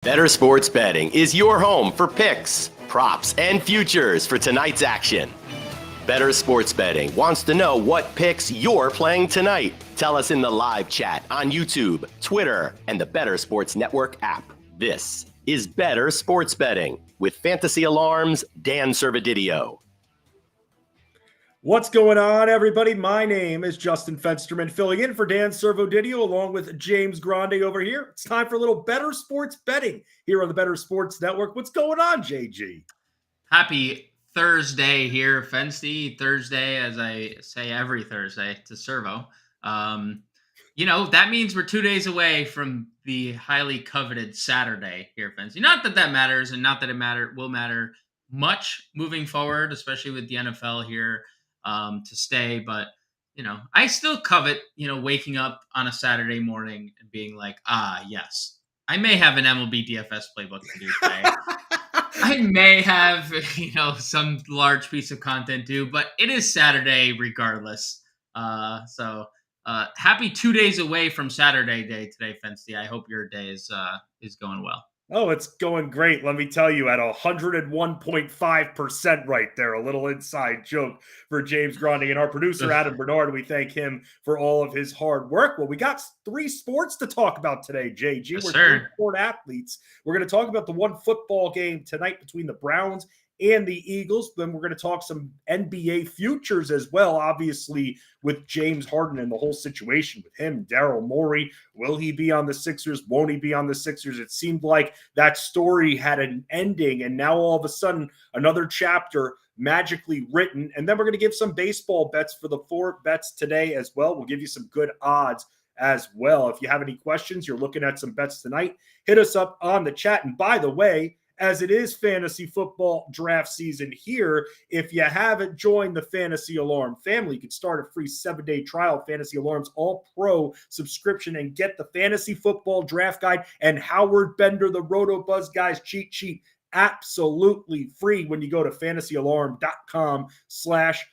Bettor Sports Betting is your home for picks, props, and futures for tonight's action. Bettor Sports Betting wants to know what picks you're playing tonight. Tell us in the live chat on YouTube, Twitter, and the Bettor Sports Network app. This is Bettor Sports Betting with Fantasy Alarm's Dan Servadidio. What's going on, everybody? My name is Justin Fensterman, filling in for Dan Servadidio, along with James Grande over here. It's time for a little Bettor Sports Betting here on the Bettor Sports Network. What's going on, JG? Happy Thursday here, Fensty. Thursday, as I say every Thursday to Servo. That means we're 2 days away from the highly coveted Saturday here, Fensty. Not that that matters, and not that it will matter much moving forward, especially with the NFL here to stay. But, I still covet, waking up on a Saturday morning and being like, yes, I may have an MLB DFS playbook to do today. I may have, some large piece of content due, but it is Saturday regardless. So happy 2 days away from Saturday day today, Fensty. I hope your day is going well. Oh, it's going great. Let me tell you, at 101.5% right there. A little inside joke for James Grande and our producer, Adam Bernard. We thank him for all of his hard work. Well, we got 3 sports to talk about today, JG. Yes, We're sir. 3 sport athletes. We're going to talk about the one football game tonight between the Browns and the Eagles. Then we're going to talk some NBA futures as well, obviously, with James Harden and the whole situation with him, Daryl Morey. Will he be on the Sixers? Won't he be on the Sixers? It seemed like that story had an ending, and now all of a sudden, another chapter magically written. And then we're going to give some baseball bets for the 4 bets today as well. We'll give you some good odds as well. If you have any questions, you're looking at some bets tonight, hit us up on the chat. And by the way, as it is fantasy football draft season here, if you haven't joined the Fantasy Alarm family, you can start a free 7-day trial, Fantasy Alarm's all-pro subscription, and get the Fantasy Football Draft Guide and Howard Bender, the RotoBuzz Guys cheat sheet, absolutely free when you go to fantasyalarm.com/draft.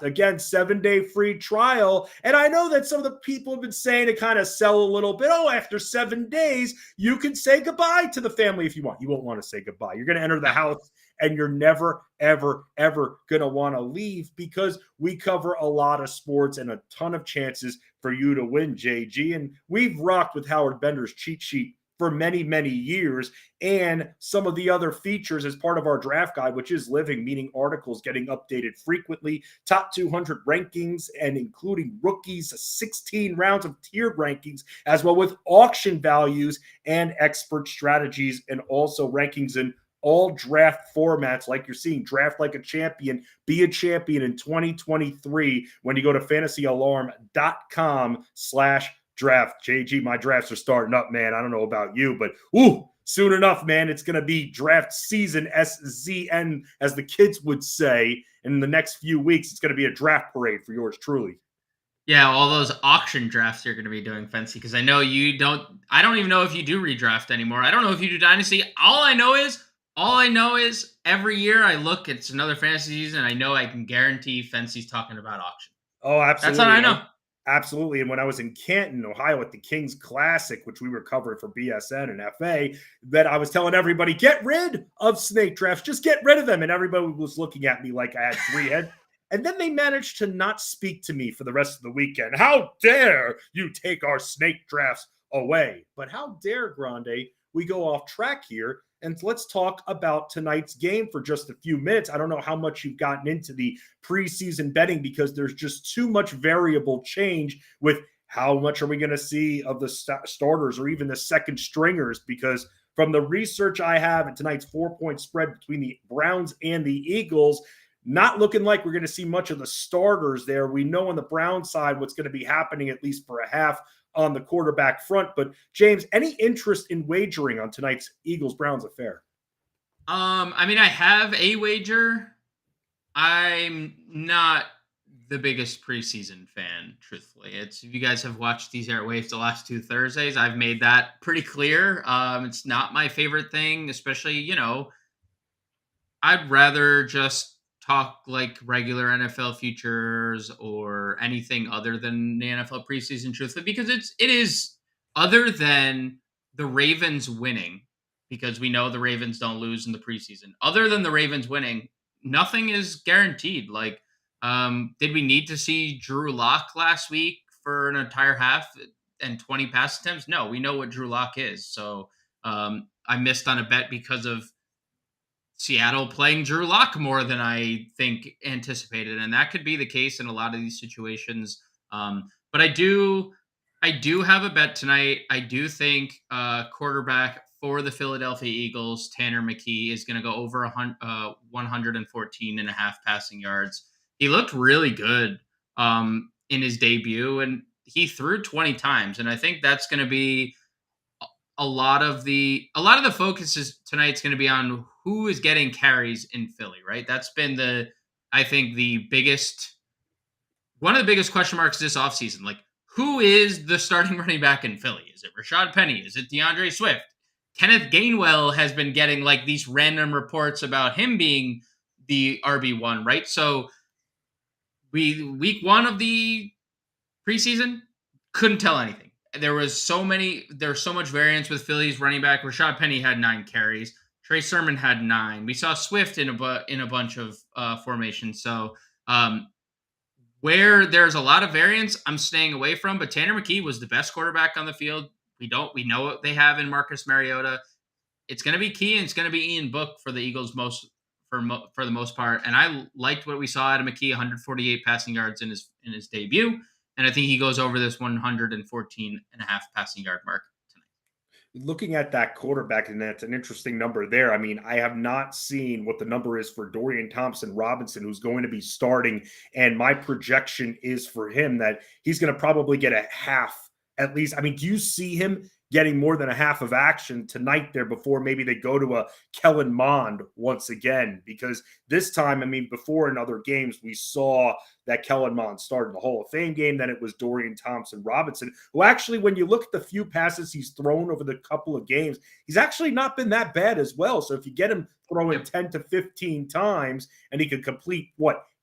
Again, 7-day free trial. And I know that some of the people have been saying to kind of sell a little bit, after 7 days, you can say goodbye to the family if you want. You won't want to say goodbye. You're going to enter the house and you're never, ever, ever going to want to leave, because we cover a lot of sports and a ton of chances for you to win, JG. And we've rocked with Howard Bender's cheat sheet for many, many years, and some of the other features as part of our draft guide, which is living, meaning articles getting updated frequently, top 200 rankings, and including rookies, 16 rounds of tiered rankings, as well with auction values and expert strategies, and also rankings in all draft formats, like you're seeing. Draft like a champion, be a champion in 2023 when you go to fantasyalarm.com/draft. JG, my drafts are starting up, man. I don't know about you, but soon enough, man, it's going to be draft season, SZN, as the kids would say. In the next few weeks, it's going to be a draft parade for yours truly. Yeah, all those auction drafts you're going to be doing, Fancy, because I know you don't. I don't even know if you do redraft anymore. I don't know if you do Dynasty. All I know is every year I look, it's another fantasy season, and I know I can guarantee Fancy's talking about auction. Oh, absolutely. That's all I know. Absolutely. And when I was in Canton, Ohio at the Kings Classic, which we were covering for BSN and FA, that I was telling everybody, get rid of snake drafts. Just get rid of them. And everybody was looking at me like I had 3 heads. And then they managed to not speak to me for the rest of the weekend. How dare you take our snake drafts away? But how dare, Grande, we go off track here. And let's talk about tonight's game for just a few minutes. I don't know how much you've gotten into the preseason betting, because there's just too much variable change with how much are we going to see of the starters or even the second stringers, because from the research I have, at tonight's 4-point spread between the Browns and the Eagles, not looking like we're going to see much of the starters there. We know on the Brown side what's going to be happening, at least for a half, on the quarterback front. But James, any interest in wagering on tonight's Eagles-Browns affair? I have a wager. I'm not the biggest preseason fan, truthfully. If you guys have watched these airwaves the last 2 Thursdays, I've made that pretty clear. It's not my favorite thing, especially, I'd rather just talk like regular NFL futures or anything other than the NFL preseason, truthfully, because it is, other than the Ravens winning, because we know the Ravens don't lose in the preseason. Other than the Ravens winning, nothing is guaranteed. Like, did we need to see Drew Lock last week for an entire half and 20 pass attempts? No, we know what Drew Lock is. So I missed on a bet because of Seattle playing Drew Lock more than I think anticipated, and that could be the case in a lot of these situations. But I do have a bet tonight. I do think quarterback for the Philadelphia Eagles, Tanner McKee, is going to go over 114 and a half passing yards. He looked really good in his debut, and he threw 20 times, and I think that's going to be a lot of the focus is tonight's going to be on who is getting carries in Philly, right? That's been I think the biggest one of the biggest question marks this offseason. Like, who is the starting running back in Philly? Is it Rashad Penny? Is it DeAndre Swift? Kenneth Gainwell has been getting like these random reports about him being the RB1, right? So week one of the preseason, couldn't tell anything. There's so much variance with Philly's running back. Rashad Penny had 9 carries. Trey Sermon had 9. We saw Swift in a bunch of formations. So where there's a lot of variance, I'm staying away from. But Tanner McKee was the best quarterback on the field. We know what they have in Marcus Mariota. It's going to be key, and it's going to be Ian Book for the Eagles for the most part. And I liked what we saw out of McKee, 148 passing yards in his debut. And I think he goes over this 114 and a half passing yard mark tonight. Looking at that quarterback, and that's an interesting number there. I mean, I have not seen what the number is for Dorian Thompson-Robinson, who's going to be starting. And my projection is for him that he's going to probably get a half at least. I mean, do you see him getting more than a half of action tonight there before maybe they go to a Kellen Mond once again? Because this time, I mean, before in other games, we saw that Kellen Mond started the Hall of Fame game. Then it was Dorian Thompson-Robinson, who actually, when you look at the few passes he's thrown over the couple of games, he's actually not been that bad as well. So if you get him throwing 10 to 15 times and he could complete,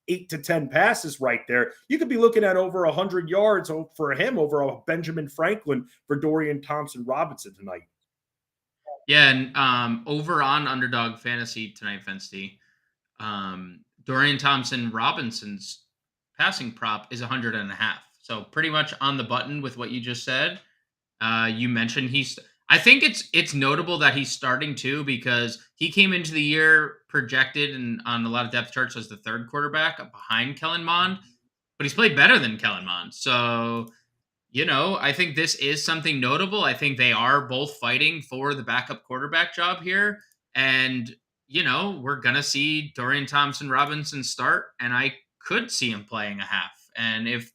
8 to 10 passes right there, you could be looking at over 100 yards for him over a Benjamin Franklin for Dorian Thompson-Robinson tonight. Yeah, and over on Underdog Fantasy tonight, Fensty, Dorian Thompson-Robinson's passing prop is 100 and a half. So pretty much on the button with what you just said. You mentioned I think it's notable that he's starting too, because he came into the year projected and on a lot of depth charts as the third quarterback behind Kellen Mond, but he's played better than Kellen Mond. So, I think this is something notable. I think they are both fighting for the backup quarterback job here. And, we're going to see Dorian Thompson-Robinson start, and I could see him playing a half. And if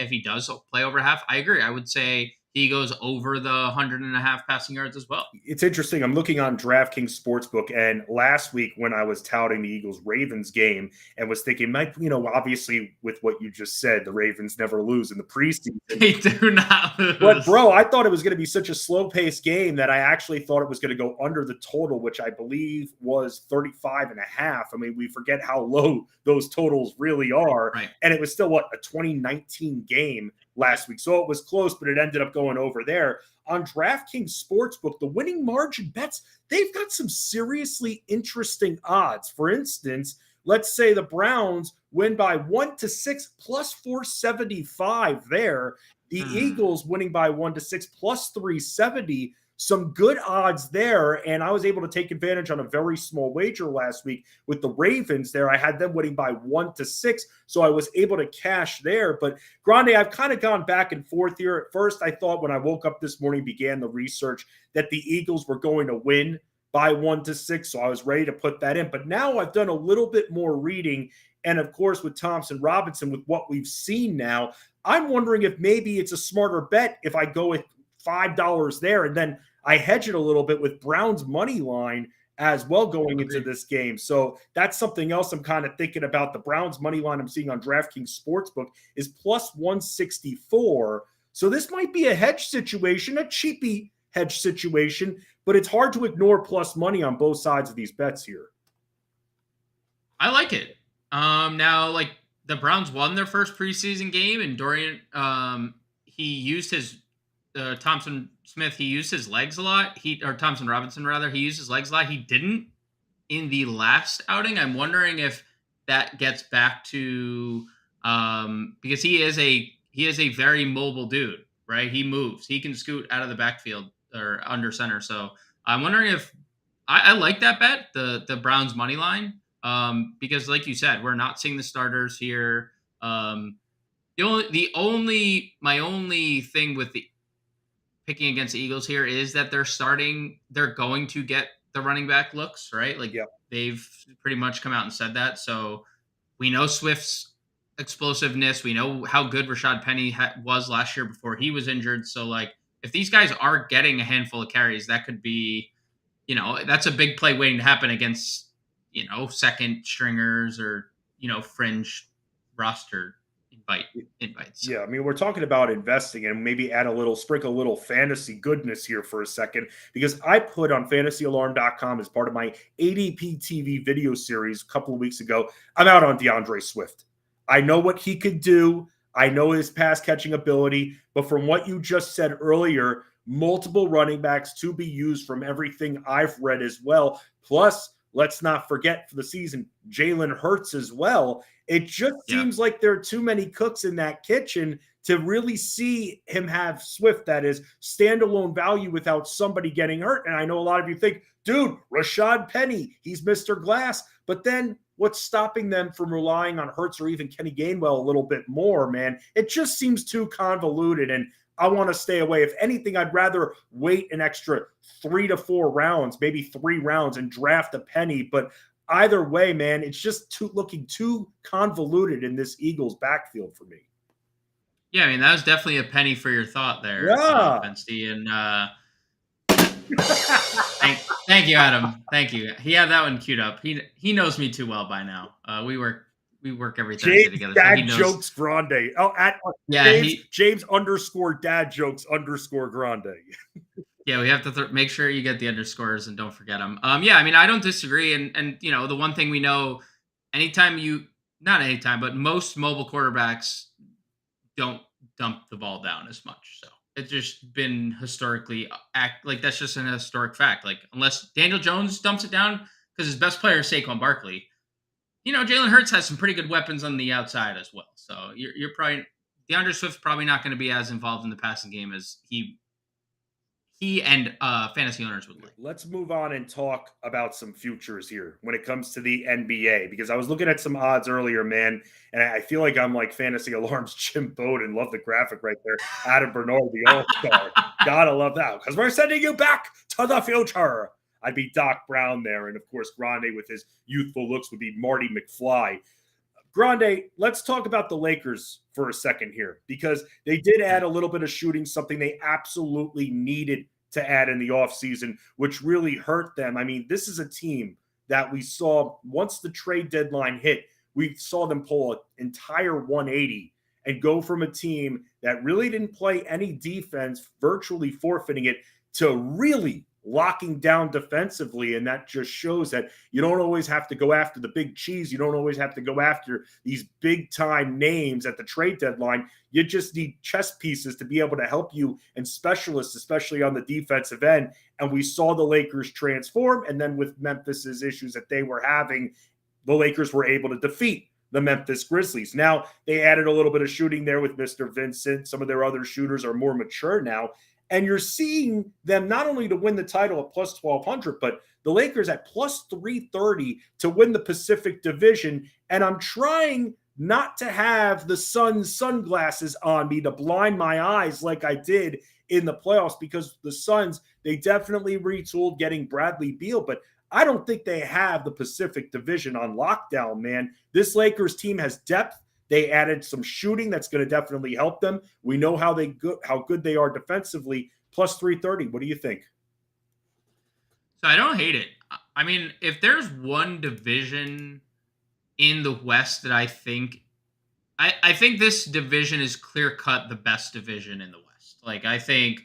he does play over half, I agree. I would say he goes over the 100 and a half passing yards as well. It's interesting. I'm looking on DraftKings Sportsbook, and last week when I was touting the Eagles-Ravens game and was thinking, obviously with what you just said, the Ravens never lose in the preseason. They do not lose. But, bro, I thought it was going to be such a slow-paced game that I actually thought it was going to go under the total, which I believe was 35 and a half. I mean, we forget how low those totals really are. Right. And it was still, a 2019 game last week. So it was close, but it ended up going over there. On DraftKings Sportsbook, the winning margin bets, they've got some seriously interesting odds. For instance, let's say the Browns win by 1-6 plus 475 there. The Eagles winning by 1-6 plus 370. Some good odds there, and I was able to take advantage on a very small wager last week with the Ravens there. I had them winning by 1-6, so I was able to cash there. But, Grande, I've kind of gone back and forth here. At first, I thought when I woke up this morning, began the research, that the Eagles were going to win by 1-6, so I was ready to put that in. But now I've done a little bit more reading, and, of course, with Thompson-Robinson, with what we've seen now, I'm wondering if maybe it's a smarter bet if I go with $5 there, and then I hedge it a little bit with Brown's money line as well going into this game. So that's something else I'm kind of thinking about. The Browns money line I'm seeing on DraftKings Sportsbook is plus 164. So this might be a hedge situation, a cheapy hedge situation, but it's hard to ignore plus money on both sides of these bets here. I like it. Now, like, the Browns won their first preseason game, and Dorian, he used his Smith, he used his legs a lot. Or Thompson Robinson rather, he used his legs a lot. He didn't in the last outing. I'm wondering if that gets back to because he is a very mobile dude, right? He moves. He can scoot out of the backfield or under center. So I'm wondering if I like that bet, the Browns money line, because like you said, we're not seeing the starters here. Um, my only thing with the picking against the Eagles here is that they're going to get the running back looks, right? Like Yep. they've pretty much come out and said that. So we know Swift's explosiveness. We know how good Rashad Penny was last year before he was injured. So like if these guys are getting a handful of carries, that could be, that's a big play waiting to happen against, second stringers or, fringe roster invites. Yeah, I mean, we're talking about investing and maybe sprinkle a little fantasy goodness here for a second, because I put on fantasyalarm.com as part of my ADP TV video series a couple of weeks ago. I'm out on DeAndre Swift. I know what he could do. I know his pass catching ability, but from what you just said earlier, multiple running backs to be used from everything I've read as well. Plus, let's not forget for the season, Jalen Hurts as well. It just seems like there are too many cooks in that kitchen to really see him have Swift that is standalone value without somebody getting hurt. And I know a lot of you think, dude, Rashad Penny, he's Mr. Glass. But then what's stopping them from relying on Hurts or even Kenny Gainwell a little bit more, man? It just seems too convoluted. And I want to stay away. If anything, I'd rather wait an extra 3 to 4 rounds, maybe 3 rounds, and draft a Penny. But either way, man, it's just looking too convoluted in this Eagles backfield for me. Yeah, I mean, that was definitely a penny for your thought there, Fensty. And thank you, Adam. Thank you. He had that one queued up. He knows me too well by now. We work every Thursday together. Dad so he knows. Jokes Grande. Oh, James _ Dad Jokes _ Grande. Yeah, we have to make sure you get the underscores and don't forget them. Yeah, I mean, I don't disagree. And the one thing we know, not anytime, but most mobile quarterbacks don't dump the ball down as much. So it's just been historically that's just an historic fact. Like unless Daniel Jones dumps it down because his best player is Saquon Barkley, Jalen Hurts has some pretty good weapons on the outside as well. So you're probably DeAndre Swift's probably not going to be as involved in the passing game as he and fantasy owners would like. Let's move on and talk about some futures here when it comes to the NBA, because I was looking at some odds earlier, man, and I feel like I'm like Fantasy Alarm's Jim Bowden. Love the graphic right there. Adam Bernard, the All-Star. Gotta love that, because we're sending you back to the future. I'd be Doc Brown there, and of course, Grande with his youthful looks would be Marty McFly. Grande, let's talk about the Lakers for a second here, because they did add a little bit of shooting, something they absolutely needed to add in the offseason, which really hurt them. I mean, this is a team that we saw once the trade deadline hit, we saw them pull an entire 180 and go from a team that really didn't play any defense, virtually forfeiting it, to really locking down defensively. And that just shows that you don't always have to go after the big cheese. You don't always have to go after these big time names at the trade deadline. You just need chess pieces to be able to help you, and specialists, especially on the defensive end. And we saw the Lakers transform. And then with Memphis's issues that they were having, the Lakers were able to defeat the Memphis Grizzlies. Now they added a little bit of shooting there with Mr. Vincent. Some of their other shooters are more mature now. And you're seeing them not only to win the title at plus 1,200, but the Lakers at plus 330 to win the Pacific Division. And I'm trying not to have the Suns sunglasses on me to blind my eyes like I did in the playoffs, because the Suns, they definitely retooled getting Bradley Beal, but I don't think they have the Pacific Division on lockdown, man. This Lakers team has depth. They added some shooting that's going to definitely help them. We know how good they are defensively. Plus 330. What do you think? So I don't hate it. I mean, if there's one division in the West that I think this division is clear-cut the best division in the West. Like, I think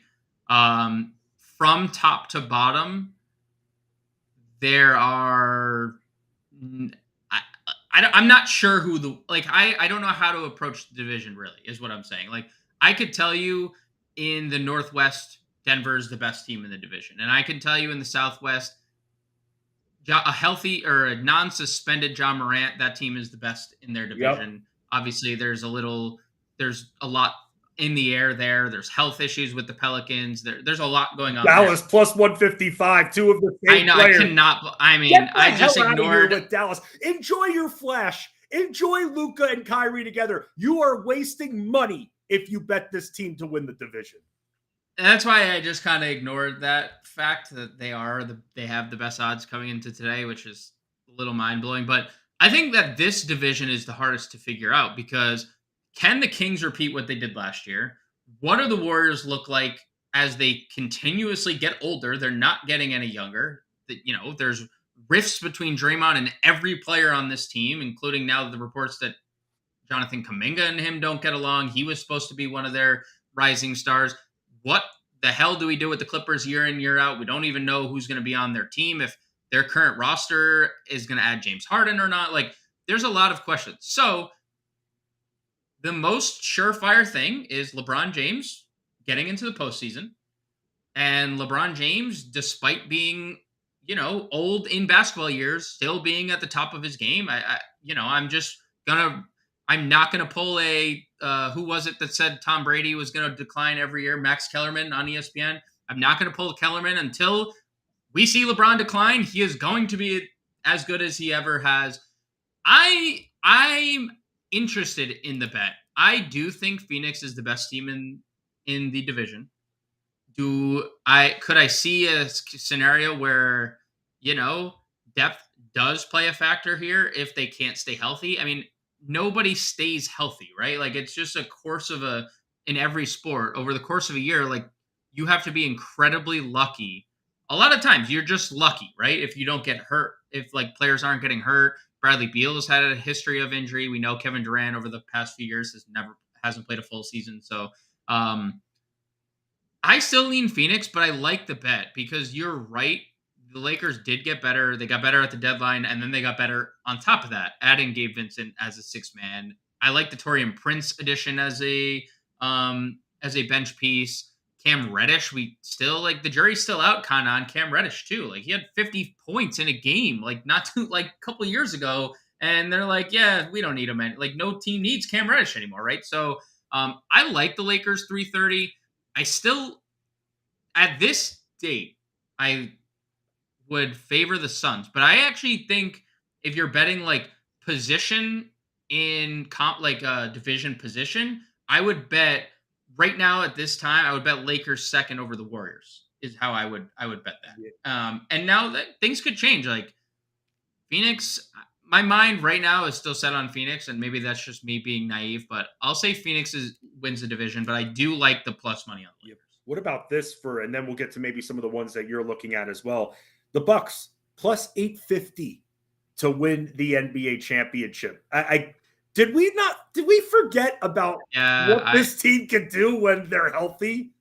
from top to bottom, there are... I'm not sure who I don't know how to approach the division, really, is what I'm saying. Like, I could tell you in the Northwest Denver is the best team in the division. And I can tell you in the Southwest, a healthy or a non-suspended John Morant, that team is the best in their Yep. division. Obviously, there's a lot in the air there. There's health issues with the Pelicans. There's a lot going on Dallas there. plus 155, two of the I same know. players. I cannot. I mean, Get the I just hell out of here ignored. with Dallas. Enjoy your flash. Enjoy Luka and Kyrie together. You are wasting money if you bet this team to win the division. And that's why I just kind of ignored that fact that they have the best odds coming into today, which is a little mind blowing. But I think that this division is the hardest to figure out because can the Kings repeat what they did last year? What do the Warriors look like as they continuously get older? They're not getting any younger. There's rifts between Draymond and every player on this team, including now the reports that Jonathan Kuminga and him don't get along. He was supposed to be one of their rising stars. What the hell do we do with the Clippers year in, year out? We don't even know who's going to be on their team, if their current roster is going to add James Harden or not. Like, there's a lot of questions. So the most surefire thing is LeBron James getting into the postseason. And LeBron James, despite being, old in basketball years, still being at the top of his game. I'm not gonna pull a who was it that said Tom Brady was gonna decline every year? Max Kellerman on ESPN. I'm not gonna pull Kellerman until we see LeBron decline. He is going to be as good as he ever has. I'm interested in the bet. I do think Phoenix is the best team in the division. Could I see a scenario where, depth does play a factor here if they can't stay healthy? I mean, nobody stays healthy, right? Like, it's just a course in every sport over the course of a year. Like, you have to be incredibly lucky. A lot of times you're just lucky, right? If you don't get hurt, if like players aren't getting hurt. Bradley Beal has had a history of injury. We know Kevin Durant over the past few years hasn't played a full season. So, I still lean Phoenix, but I like the bet because you're right. The Lakers did get better. They got better at the deadline, and then they got better on top of that, adding Gabe Vincent as a sixth man. I like the Taurean Prince addition as a bench piece. Cam Reddish, we still like the jury's still out kind of on Cam Reddish too. Like, he had 50 points in a game, like a couple years ago, and they're like, yeah, we don't need him. Like, no team needs Cam Reddish anymore, right? So I like the Lakers 330. I still, at this date, I would favor the Suns, but I actually think if you're betting like position in division position, I would bet right now at this time, I would bet Lakers second over the Warriors is how I would bet that. Yeah. And now that things could change, like Phoenix, my mind right now is still set on Phoenix, and maybe that's just me being naive, but I'll say Phoenix wins the division, but I do like the plus money on the Lakers. What about this and then we'll get to maybe some of the ones that you're looking at as well. The Bucks plus 850 to win the NBA championship. Did we forget about what this team can do when they're healthy?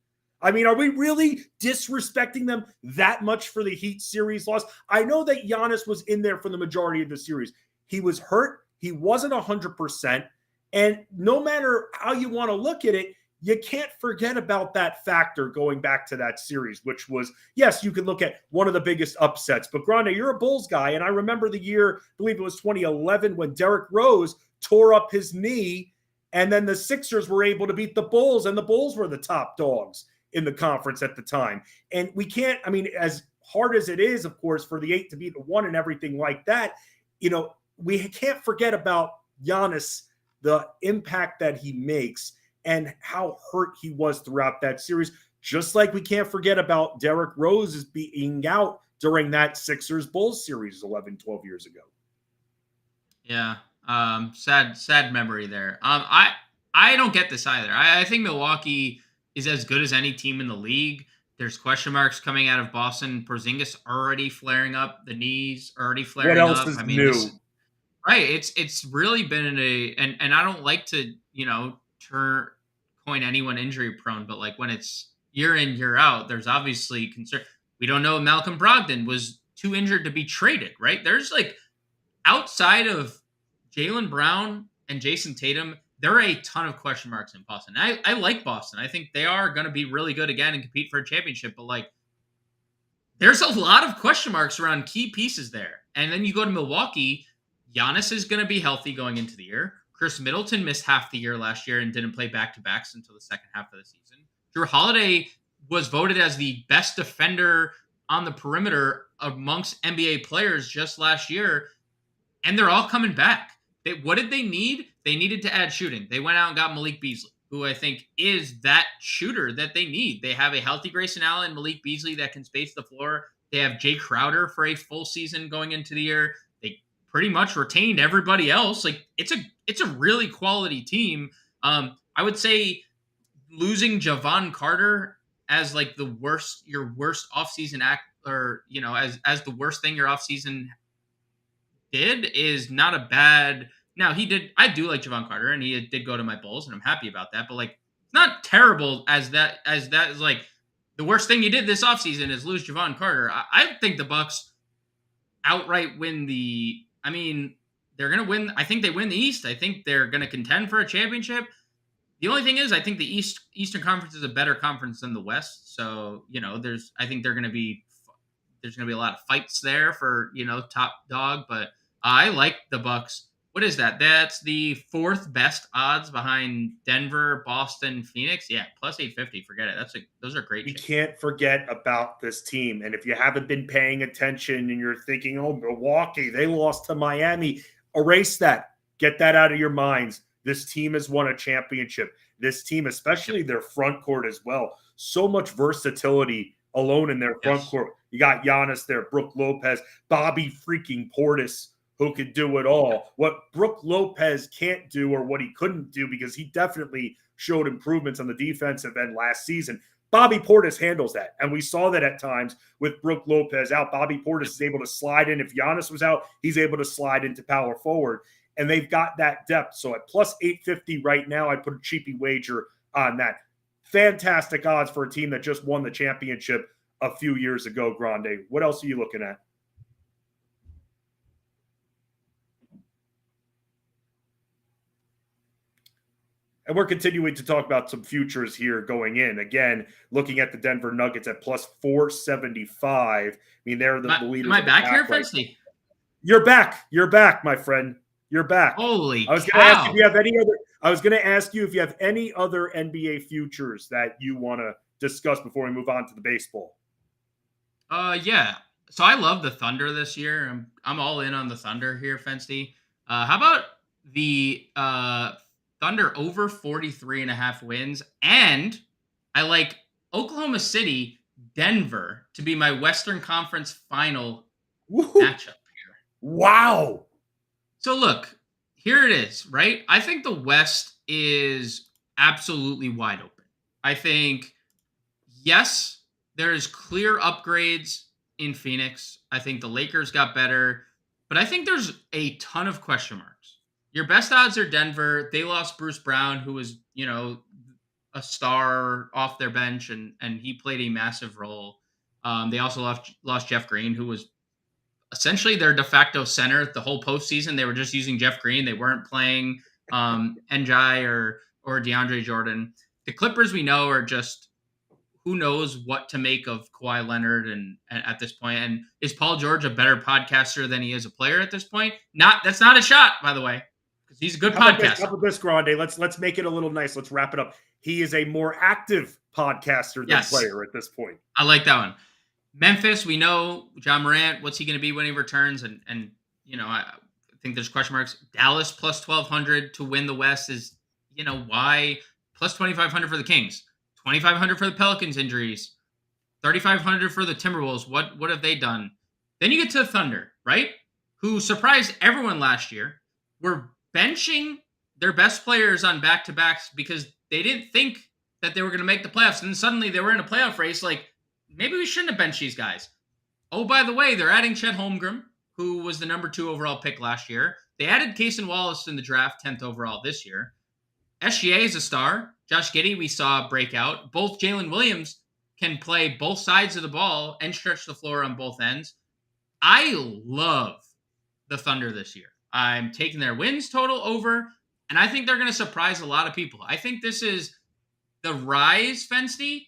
I mean, are we really disrespecting them that much for the Heat series loss? I know that Giannis was in there for the majority of the series. He was hurt. He wasn't 100%. And no matter how you want to look at it, you can't forget about that factor going back to that series, which was, yes, you can look at one of the biggest upsets. But Grande, you're a Bulls guy, and I remember the year, I believe it was 2011, when Derrick Rose tore up his knee, and then the Sixers were able to beat the Bulls, and the Bulls were the top dogs in the conference at the time. And we can't, I mean, as hard as it is, of course, for the 8 to beat the 1 and everything like that, we can't forget about Giannis, the impact that he makes, and how hurt he was throughout that series. Just like we can't forget about Derrick Rose being out during that Sixers-Bulls series 11, 12 years ago. Yeah. Sad memory there. I don't get this either. I think Milwaukee is as good as any team in the league. There's question marks coming out of Boston. Porzingis already flaring up. The knees already flaring up. What else is new? Right. It's really been and I don't like to, coin anyone injury prone, but like when it's year in, year out, there's obviously concern. We don't know if Malcolm Brogdon was too injured to be traded, right? There's like outside of Jaylen Brown and Jason Tatum, there are a ton of question marks in Boston. I like Boston. I think they are going to be really good again and compete for a championship. But like, there's a lot of question marks around key pieces there. And then you go to Milwaukee. Giannis is going to be healthy going into the year. Chris Middleton missed half the year last year and didn't play back-to-backs until the second half of the season. Drew Holiday was voted as the best defender on the perimeter amongst NBA players just last year, and they're all coming back. What did they need? They needed to add shooting. They went out and got Malik Beasley, who I think is that shooter that they need. They have a healthy Grayson Allen, Malik Beasley that can space the floor. They have Jay Crowder for a full season going into the year. They pretty much retained everybody else. Like, it's a really quality team. I would say losing Javon Carter as like your worst offseason act, or as the worst thing your offseason did is not a bad. Now I do like Javon Carter, and he did go to my Bulls, and I'm happy about that. But like, it's not terrible as that is like the worst thing you did this offseason is lose Javon Carter. I think the Bucks outright win they're going to win. I think they win the East. I think they're going to contend for a championship. The only thing is, I think the Eastern Conference is a better conference than the West. So, I think there's going to be a lot of fights there for, top dog, but I like the Bucks. What is that? That's the fourth best odds behind Denver, Boston, Phoenix. Yeah, plus 850. Forget it. Those are great. We can't forget about this team. And if you haven't been paying attention and you're thinking, oh, Milwaukee, they lost to Miami, erase that. Get that out of your minds. This team has won a championship. This team, especially their front court as well, so much versatility alone in their front court. You got Giannis there, Brook Lopez, Bobby freaking Portis, who could do it all. What Brook Lopez can't do, or what he couldn't do, because he definitely showed improvements on the defensive end last season, Bobby Portis handles that. And we saw that at times with Brook Lopez out. Bobby Portis is able to slide in. If Giannis was out, he's able to slide into power forward. And they've got that depth. So at plus 850 right now, I'd put a cheapy wager on that. Fantastic odds for a team that just won the championship a few years ago, Grande. What else are you looking at? And we're continuing to talk about some futures here going in. Again, looking at the Denver Nuggets at plus 475. I mean, they're the leaders. Am I back here, Fencey? You're back. You're back, my friend. You're back. Holy I was going to ask if you have any other. I was going to ask you if you have any other NBA futures that you want to discuss before we move on to the baseball. Yeah. So I love the Thunder this year. I'm all in on the Thunder here, Fencey. How about the Thunder over 43.5 wins? And I like Oklahoma City, Denver to be my Western Conference final matchup here. Wow. So look, here it is, right? I think the West is absolutely wide open. I think, yes, there's clear upgrades in Phoenix. I think the Lakers got better, but I think there's a ton of question marks. Your best odds are Denver. They lost Bruce Brown, who was, a star off their bench, and he played a massive role. They also lost Jeff Green, who was essentially their de facto center the whole postseason. They were just using Jeff Green. They weren't playing NJ or DeAndre Jordan. The Clippers, we know, are just who knows what to make of Kawhi Leonard and at this point. And is Paul George a better podcaster than he is a player at this point? That's not a shot, by the way, because he's a good podcaster. How about this, Grande? Let's make it a little nice. Let's wrap it up. He is a more active podcaster than player at this point. I like that one. Memphis, we know John Morant. What's he going to be when he returns? And I think there's question marks. Dallas plus 1,200 to win the West is, why? Plus 2,500 for the Kings, 2,500 for the Pelicans injuries, 3,500 for the Timberwolves. What have they done? Then you get to the Thunder, right? Who surprised everyone last year. Were benching their best players on back-to-backs because they didn't think that they were going to make the playoffs. And then suddenly they were in a playoff race. Like, maybe we shouldn't have benched these guys. Oh, by the way, they're adding Chet Holmgren, who was the number 2 overall pick last year. They added Cason Wallace in the draft, 10th overall this year. SGA is a star. Josh Giddey, we saw break out. Both Jalen Williams can play both sides of the ball and stretch the floor on both ends. I love the Thunder this year. I'm taking their wins total over, And I think they're going to surprise a lot of people. I think this is the rise, Fensty,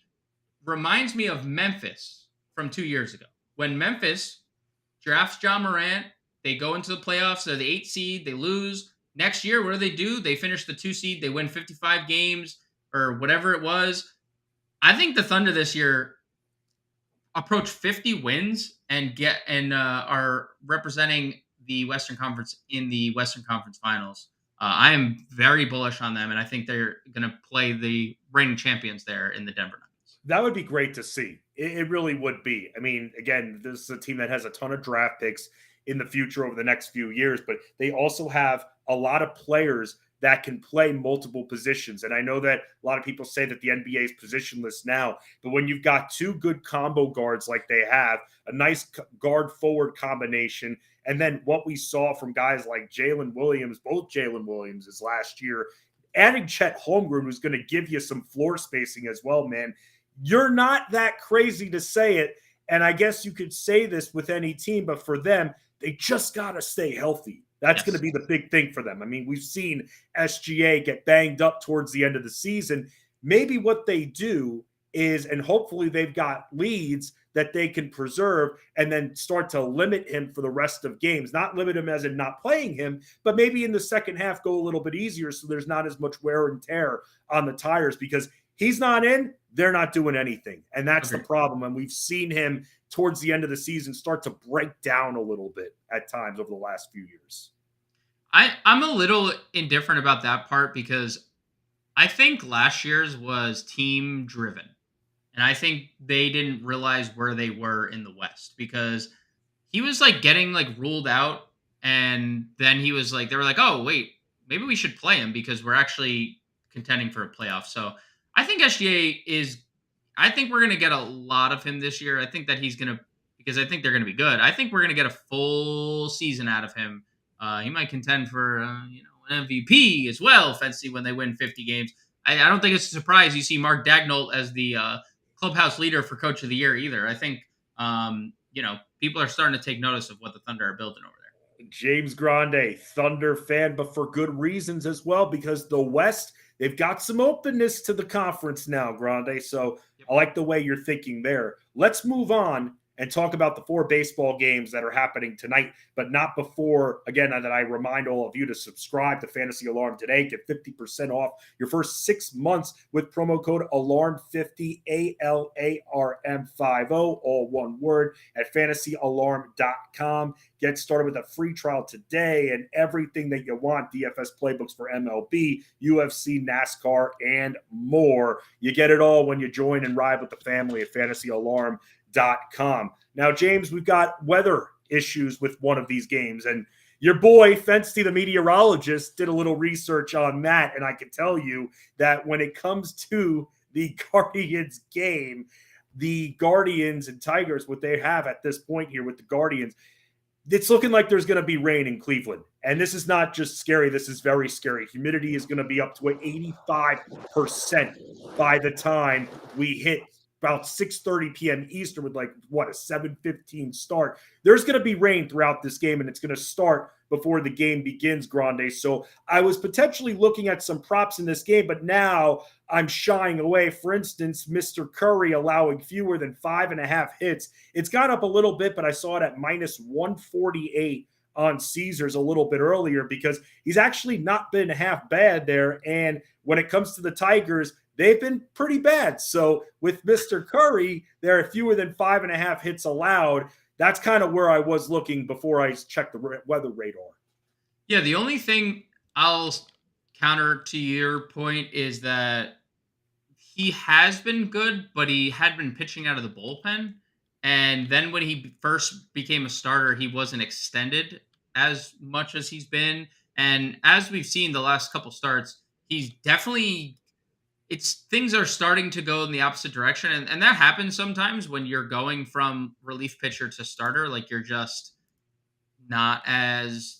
reminds me of Memphis from 2 years ago. When Memphis drafts John Morant, they go into the playoffs, they're the 8th seed, they lose. Next year, what do? They finish the 2 seed, they win 55 games or whatever it was. I think the Thunder this year approach 50 wins and are representing the Western Conference in the Western Conference Finals. I am very bullish on them, and I think they're going to play the reigning champions there in the Denver Nuggets. That would be great to see. It really would be. I mean, again, this is a team that has a ton of draft picks in the future over the next few years, but they also have a lot of players that can play multiple positions. And I know that a lot of people say that the NBA is positionless now, but when you've got two good combo guards like they have, a nice guard forward combination, and then what we saw from guys like Jalen Williams, both Jalen Williams last year, adding Chet Holmgren, who's going to give you some floor spacing as well, man. You're not that crazy to say it. And I guess you could say this with any team, but for them, they just got to stay healthy. That's going to be the big thing for them. I mean, we've seen SGA get banged up towards the end of the season. Maybe what they do is, and hopefully they've got leads that they can preserve and then start to limit him for the rest of games. Not limit him as in not playing him, but maybe in the second half go a little bit easier so there's not as much wear and tear on the tires, because he's not in, they're not doing anything. And that's the problem. And we've seen him towards the end of the season start to break down a little bit at times over the last few years. I'm a little indifferent about that part because I think last year's was team driven. And I think they didn't realize where they were in the West because he was like getting like ruled out. And then he was like, they were like, oh, wait, maybe we should play him because we're actually contending for a playoff. So I think I think we're going to get a lot of him this year. I think that he's going to, because I think they're going to be good. I think we're going to get a full season out of him. He might contend for, an MVP as well, Fancy, when they win 50 games. I don't think it's a surprise you see Mark Daigneault as the clubhouse leader for Coach of the Year either. I think, people are starting to take notice of what the Thunder are building over there. James Grande, Thunder fan, but for good reasons as well, because the West, they've got some openness to the conference now, Grande. So I like the way you're thinking there. Let's move on and talk about the 4 baseball games that are happening tonight, but not before, again, that I remind all of you to subscribe to Fantasy Alarm today. Get 50% off your first 6 months with promo code ALARM50, ALARM50, all one word, at fantasyalarm.com. Get started with a free trial today and everything that you want. DFS playbooks for MLB, UFC, NASCAR, and more. You get it all when you join and ride with the family at fantasyalarm.com. Now, James, we've got weather issues with one of these games, and your boy Fensty, the meteorologist, did a little research on that, and I can tell you that when it comes to the Guardians game, the Guardians and Tigers, what they have at this point here with the Guardians, it's looking like there's going to be rain in Cleveland. And this is not just scary. This is very scary. Humidity is going to be up to 85% by the time we hit about 6:30 p.m. Eastern with a 7:15 start. There's going to be rain throughout this game, and it's going to start before the game begins, Grande. So I was potentially looking at some props in this game, but now I'm shying away. For instance, Mr. Curry allowing fewer than 5.5 hits. It's gone up a little bit, but I saw it at minus 148 on Caesars a little bit earlier because he's actually not been half bad there. And when it comes to the Tigers, they've been pretty bad. So with Mr. Curry, there are fewer than 5.5 hits allowed. That's kind of where I was looking before I checked the weather radar. Yeah, the only thing I'll counter to your point is that he has been good, but he had been pitching out of the bullpen. And then when he first became a starter, he wasn't extended as much as he's been. And as we've seen the last couple starts, he's definitely things are starting to go in the opposite direction. And that happens sometimes when you're going from relief pitcher to starter. Like you're just not as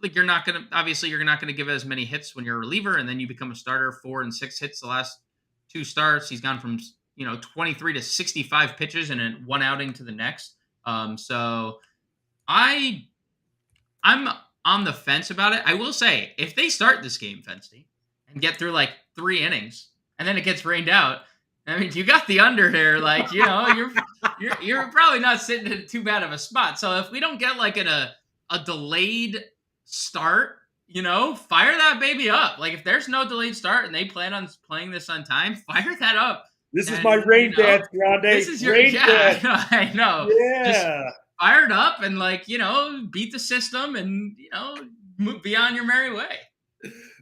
you're not going to give as many hits when you're a reliever. And then you become a starter, 4 and 6 hits the last 2 starts. He's gone from, 23 to 65 pitches and one outing to the next. So I'm on the fence about it. I will say, if they start this game, Fensty, and get through like 3 innings, and then it gets rained out, I mean, you got the under here. Like, you're probably not sitting in too bad of a spot. So if we don't get like a delayed start, fire that baby up. Like if there's no delayed start and they plan on playing this on time, fire that up. This is my rain dance, Grande. This is your rain dance. I know. Yeah. Just fired up and beat the system and be on your merry way.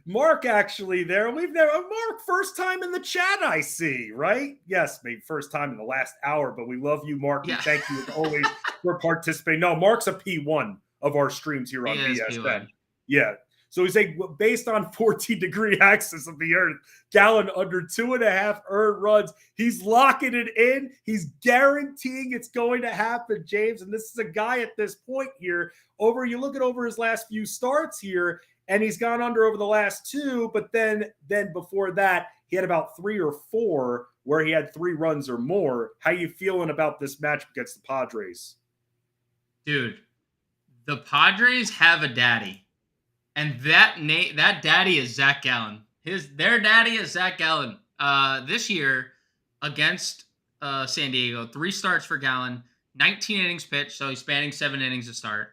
Mark actually there. Mark, first time in the chat, I see, right? Yes, maybe first time in the last hour, but we love you, Mark. Yeah. And thank you as always for participating. No, Mark's a P1 of our streams here on BSN. Yeah. So he's saying, based on 14-degree axis of the earth, Gallen under 2.5 earned runs. He's locking it in. He's guaranteeing it's going to happen, James. And this is a guy at this point here. You look at over his last few starts here, and he's gone under over the last 2. But then before that, he had about 3 or 4 where he had 3 runs or more. How you feeling about this matchup against the Padres? Dude, the Padres have a daddy. And that daddy is Zach Gallen. Their daddy is Zach Gallen. This year against San Diego, 3 starts for Gallen, 19 innings pitched, so he's spanning 7 innings to start.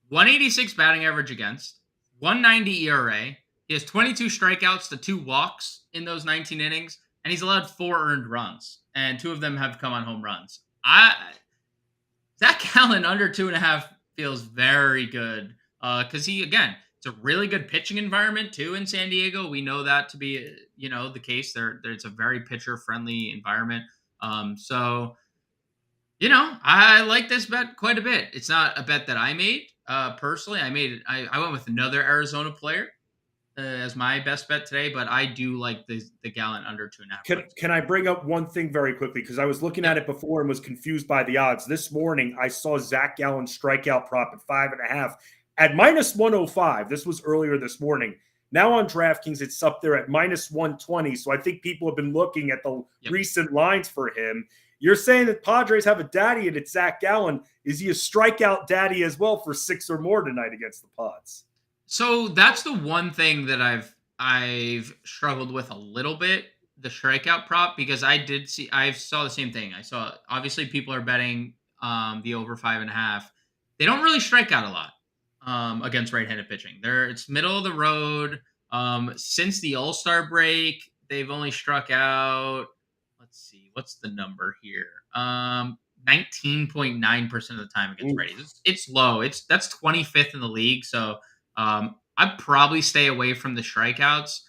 186 batting average against, 190 ERA. He has 22 strikeouts to 2 walks in those 19 innings, and he's allowed 4 earned runs, and 2 of them have come on home runs. Zach Gallen under 2.5 feels very good because it's a really good pitching environment too in San Diego. We know that to be, the case. It's a very pitcher-friendly environment. So, I like this bet quite a bit. It's not a bet that I made personally. I went with another Arizona player as my best bet today, but I do like the Gallen under 2.5. Can I bring up one thing very quickly? Because I was looking at it before and was confused by the odds. This morning, I saw Zach Gallen's strikeout prop at 5.5. At minus 105, this was earlier this morning. Now on DraftKings, it's up there at minus 120. So I think people have been looking at the recent lines for him. You're saying that Padres have a daddy and it's Zach Gallen. Is he a strikeout daddy as well for 6 or more tonight against the Pods? So that's the one thing that I've struggled with a little bit, the strikeout prop, because I saw the same thing. I saw obviously people are betting the over 5.5. They don't really strike out a lot. Against right-handed pitching. It's middle of the road. Since the All-Star break, they've only struck out, let's see, what's the number here? 19.9% of the time against righties. It's low. That's 25th in the league. So I'd probably stay away from the strikeouts.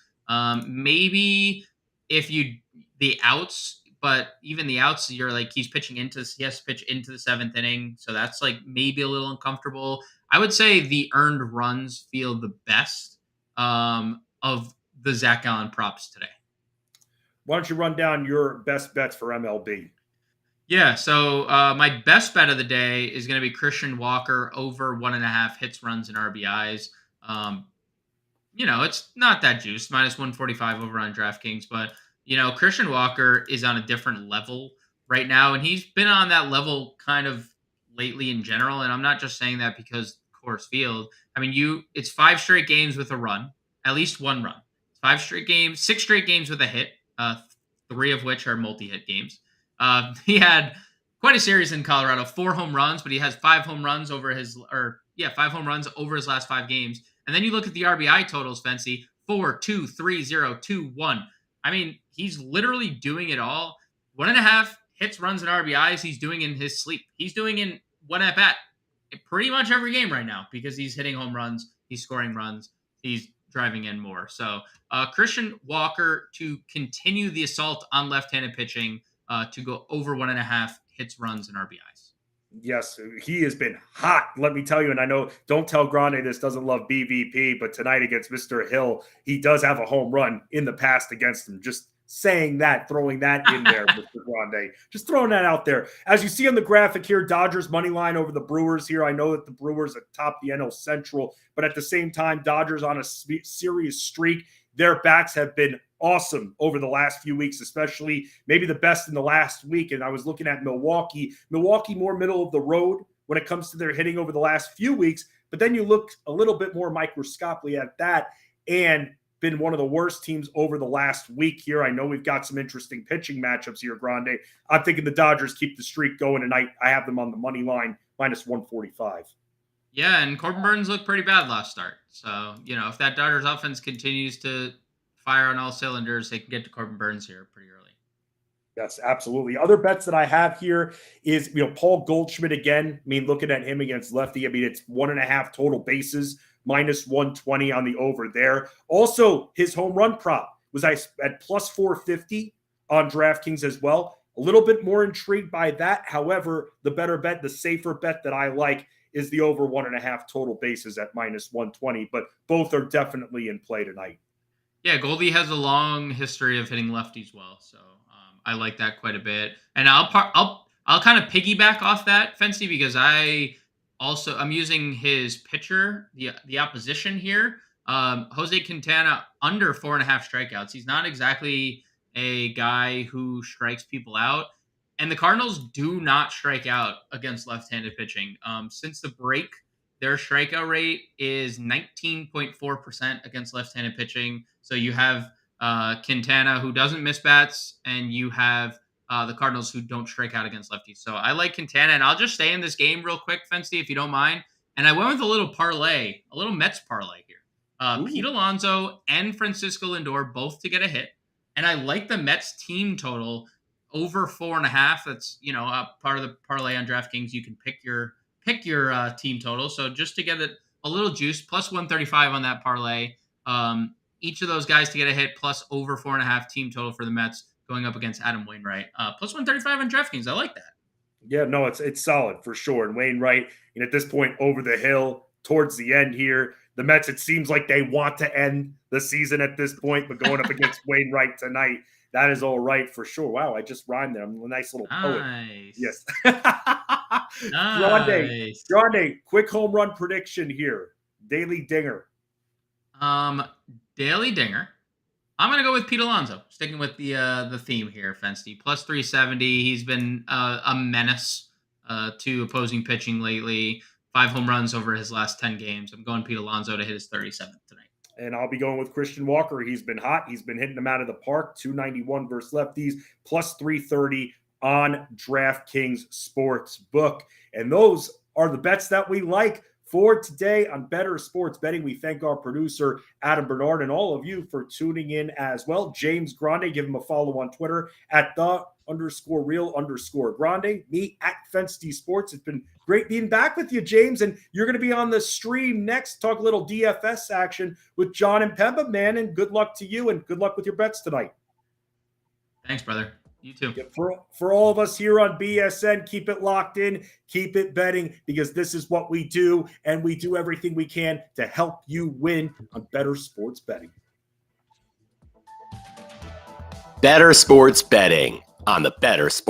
Maybe if the outs, but even the outs, he has to pitch into the 7th inning. So that's maybe a little uncomfortable. I would say the earned runs feel the best of the Zach Gallen props today. Why don't you run down your best bets for MLB? Yeah, so my best bet of the day is going to be Christian Walker over 1.5 hits, runs, and RBIs. It's not that juiced, minus 145 over on DraftKings, but Christian Walker is on a different level right now, and he's been on that level kind of lately in general. And I'm not just saying that because Coors Field. I mean, it's 5 straight games with a run, at least 1 run. 6 straight games with a hit, 3 of which are multi-hit games. He had quite a series in Colorado, 4 home runs, but he has 5 home runs over his last 5 games. And then you look at the RBI totals, Fancy, 4, 2, 3, 0, 2, 1. I mean, he's literally doing it all. 1.5 hits, runs, and RBIs he's doing in his sleep. He's doing in 1 at-bat pretty much every game right now because he's hitting home runs, he's scoring runs, he's driving in more. So Christian Walker to continue the assault on left-handed pitching to go over 1.5 hits, runs, and RBIs. Yes, he has been hot, let me tell you. And I know, don't tell Grande this doesn't love BVP, but tonight against Mr. Hill, he does have a home run in the past against him. Just saying that, throwing that in there, Mr. Grande. Just throwing that out there. As you see on the graphic here, Dodgers money line over the Brewers here. I know that the Brewers atop the NL Central, but at the same time, Dodgers on a serious streak. Their backs have been awesome over the last few weeks, especially maybe the best in the last week. And I was looking at Milwaukee more middle of the road when it comes to their hitting over the last few weeks. But then you look a little bit more microscopically at that, and been one of the worst teams over the last week here. I know we've got some interesting pitching matchups here, Grande. I'm thinking the Dodgers keep the streak going tonight. I have them on the money line, minus 145. Yeah, and Corbin Burns looked pretty bad last start. So, if that Dodgers offense continues to fire on all cylinders, they can get to Corbin Burns here pretty early. Yes, absolutely. Other bets that I have here is, Paul Goldschmidt again. Looking at him against lefty, it's 1.5 total bases, minus 120 on the over there. Also, his home run prop was at plus 450 on DraftKings as well. A little bit more intrigued by that. However, the better bet, the safer bet that I like is the over 1.5 total bases at minus 120. But both are definitely in play tonight. Yeah, Goldie has a long history of hitting lefties well, so I like that quite a bit. And I'll kind of piggyback off that, Fency, because I'm using his pitcher, the opposition here. Jose Quintana under 4.5 strikeouts. He's not exactly a guy who strikes people out. And the Cardinals do not strike out against left-handed pitching. Since the break, their strikeout rate is 19.4% against left-handed pitching. So you have Quintana, who doesn't miss bats, and you have the Cardinals, who don't strike out against lefties. So I like Quintana, and I'll just stay in this game real quick, Fency, if you don't mind. And I went with a little parlay, a little Mets parlay here. Pete Alonso and Francisco Lindor both to get a hit. And I like the Mets team total over 4.5. That's, part of the parlay on DraftKings. You can pick your team total. So just to get it a little juice, plus 135 on that parlay. Each of those guys to get a hit, plus over 4.5 team total for the Mets going up against Adam Wainwright. Plus 135 on DraftKings. I like that. Yeah, no, it's solid for sure. And Wainwright, at this point, over the hill towards the end here. The Mets, it seems like they want to end the season at this point, but going up against Wainwright tonight, that is all right for sure. Wow, I just rhymed there. I'm a nice little poet. Nice. Yes. Nice. Grande, quick home run prediction here. Daily Dinger. Daily Dinger. I'm going to go with Pete Alonso, sticking with the theme here, Fensty. Plus 370. He's been a menace to opposing pitching lately. 5 home runs over his last 10 games. I'm going Pete Alonso to hit his 37th tonight. And I'll be going with Christian Walker. He's been hot. He's been hitting them out of the park. 291 versus lefties, plus 330 on DraftKings Sportsbook. And those are the bets that we like for today on Bettor Sports Betting. We thank our producer, Adam Bernard, and all of you for tuning in as well. James Grande, give him a follow on Twitter at @the_real_Grande. Me at Fensty Sports. It's been great being back with you, James. And you're going to be on the stream next. Talk a little DFS action with John and Pemba, man. And good luck to you, and good luck with your bets tonight. Thanks, brother. You too. Yeah, for all of us here on BSN, keep it locked in, keep it betting, because this is what we do, and we do everything we can to help you win on Bettor Sports Betting. Bettor Sports Betting on the Bettor Sports